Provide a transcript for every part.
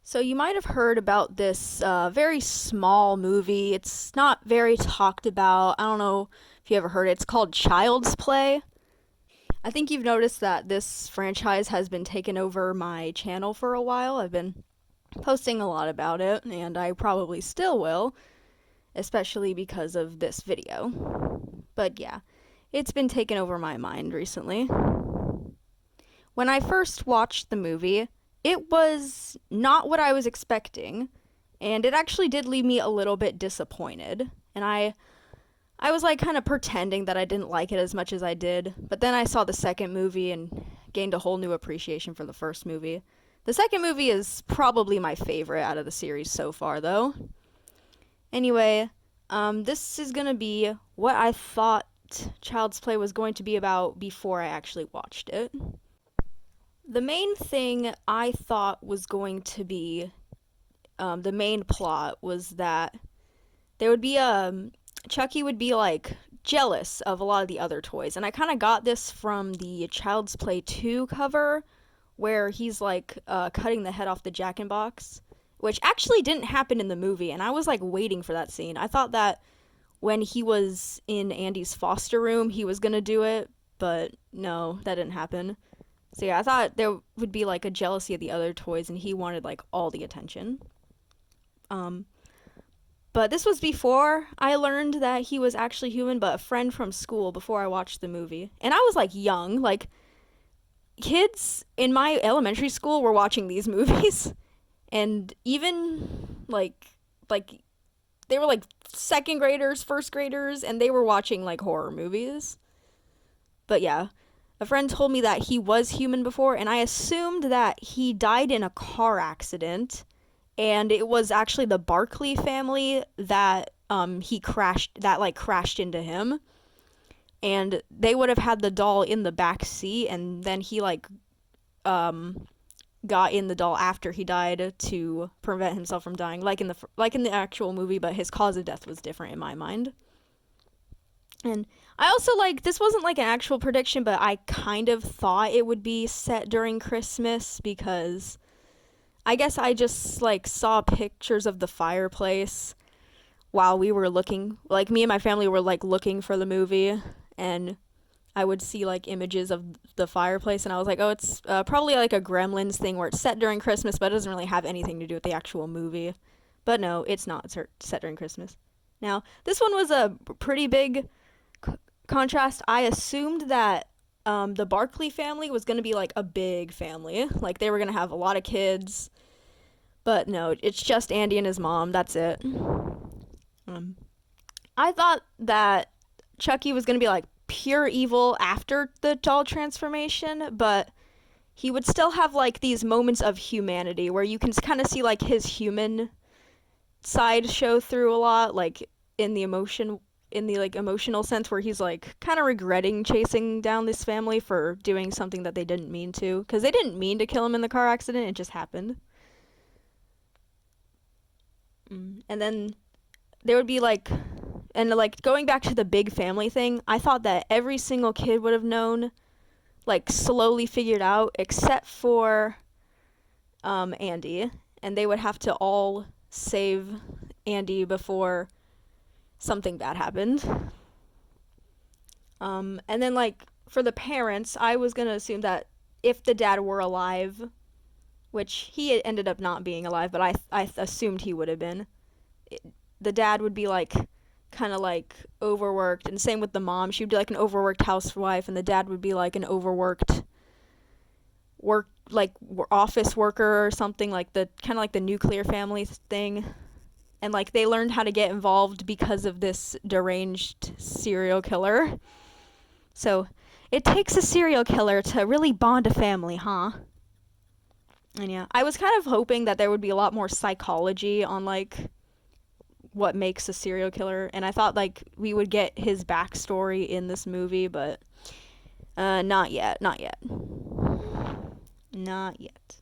So you might have heard about this very small movie. It's not very talked about. I don't know if you ever heard it. It's called Child's Play. I think you've noticed that this franchise has been taking over my channel for a while. I've been posting a lot about it, and I probably still will, especially because of this video. But yeah, it's been taking over my mind recently. When I first watched the movie, it was not what I was expecting, and it actually did leave me a little bit disappointed. And I was like kind of pretending that I didn't like it as much as I did, but then I saw the second movie and gained a whole new appreciation for the first movie. The second movie is probably my favorite out of the series so far, though. Anyway, this is gonna be what I thought Child's Play was going to be about before I actually watched it. The main thing I thought was going to be the main plot was that there would be Chucky would be like jealous of a lot of the other toys, and I kind of got this from the Child's Play 2 cover where he's like cutting the head off the Jack in Box, which actually didn't happen in the movie, and I was like waiting for that scene. I thought that when he was in Andy's foster room, he was gonna do it, but no, that didn't happen. So yeah, I thought there would be like a jealousy of the other toys, and he wanted like all the attention. Um, but this was before I learned that he was actually human, but a friend from school before I watched the movie. And I was like young, like kids in my elementary school were watching these movies and even like they were like second graders, first graders, and they were watching like horror movies. But yeah, a friend told me that he was human before, and I assumed that he died in a car accident, and it was actually the Barkley family that he crashed that like crashed into him, and they would have had the doll in the back seat, and then he like um got in the doll after he died to prevent himself from dying, like in the actual movie, but his cause of death was different in my mind. And I also like this wasn't like an actual prediction, but I kind of thought it would be set during Christmas because I guess I just like saw pictures of the fireplace while we were looking, like me and my family were like looking for the movie, and I would see like images of the fireplace, and I was like, oh, it's probably like a Gremlins thing where it's set during Christmas, but it doesn't really have anything to do with the actual movie. But no, it's not set during Christmas. Now, this one was a pretty big contrast. I assumed that the Barkley family was going to be like a big family, like they were going to have a lot of kids, but no, it's just Andy and his mom. That's it. Um, I thought that Chucky was going to be like pure evil after the doll transformation, but he would still have like these moments of humanity where you can kind of see like his human side show through a lot, like in the emotion in the like emotional sense where he's like kind of regretting chasing down this family for doing something that they didn't mean to, because they didn't mean to kill him in the car accident, it just happened. And then there would be like, and like going back to the big family thing, I thought that every single kid would have known, like slowly figured out, except for Andy, and they would have to all save Andy before something bad happened. And then like for the parents, I was gonna assume that if the dad were alive, which he ended up not being alive, but I assumed he would have been, the dad would be like kind of like overworked, and same with the mom. She would be like an overworked housewife, and the dad would be like an overworked work like office worker or something, like the kind of like the nuclear family thing. And like they learned how to get involved because of this deranged serial killer. So it takes a serial killer to really bond a family, huh? And yeah, I was kind of hoping that there would be a lot more psychology on like what makes a serial killer, and I thought like we would get his backstory in this movie, but not yet, not yet, not yet.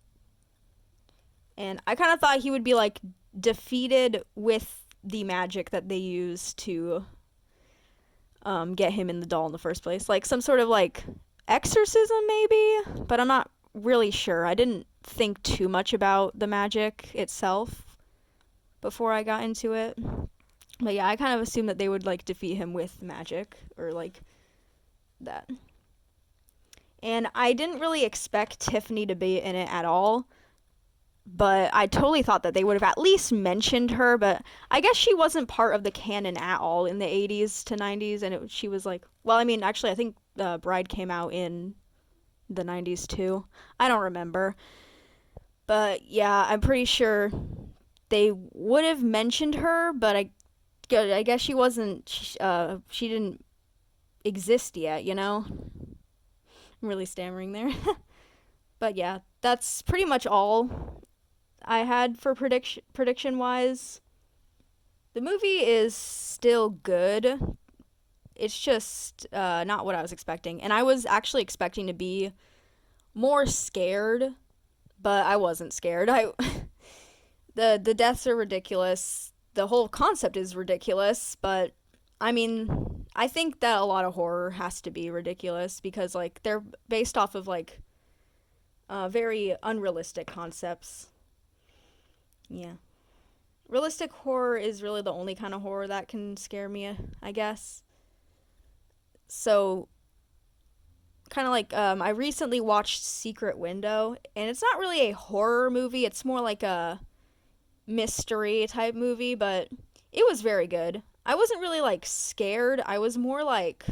And I kind of thought he would be like defeated with the magic that they use to get him in the doll in the first place, like some sort of like exorcism maybe, but I'm not really sure. I didn't think too much about the magic itself before I got into it. But yeah, I kind of assumed that they would like defeat him with magic or like that. And I didn't really expect Tiffany to be in it at all, but I totally thought that they would have at least mentioned her, but I guess she wasn't part of the canon at all in the 80s to 90s and she was like, well, I mean, actually I think Bride came out in the 90s too. I don't remember. But yeah, I'm pretty sure they would have mentioned her, but I guess she wasn't she didn't exist yet, you know? I'm really stammering there. But yeah, that's pretty much all I had for prediction wise. The movie is still good. It's just not what I was expecting, and I was actually expecting to be more scared, but I wasn't scared. I the deaths are ridiculous. The whole concept is ridiculous, but I mean, I think that a lot of horror has to be ridiculous because like they're based off of like very unrealistic concepts. Yeah. Realistic horror is really the only kind of horror that can scare me, I guess. So, kind of like I recently watched Secret Window, and it's not really a horror movie, it's more like a mystery type movie, but it was very good. I wasn't really like scared, I was more like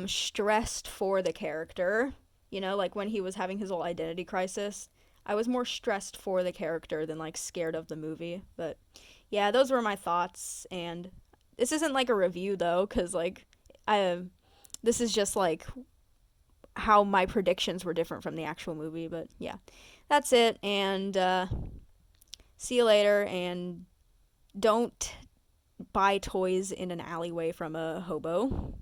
stressed for the character. You know, like when he was having his whole identity crisis. I was more stressed for the character than like scared of the movie. But yeah, those were my thoughts. And this isn't like a review though, because like I this is just like how my predictions were different from the actual movie. But yeah, that's it. And see you later. And don't buy toys in an alleyway from a hobo.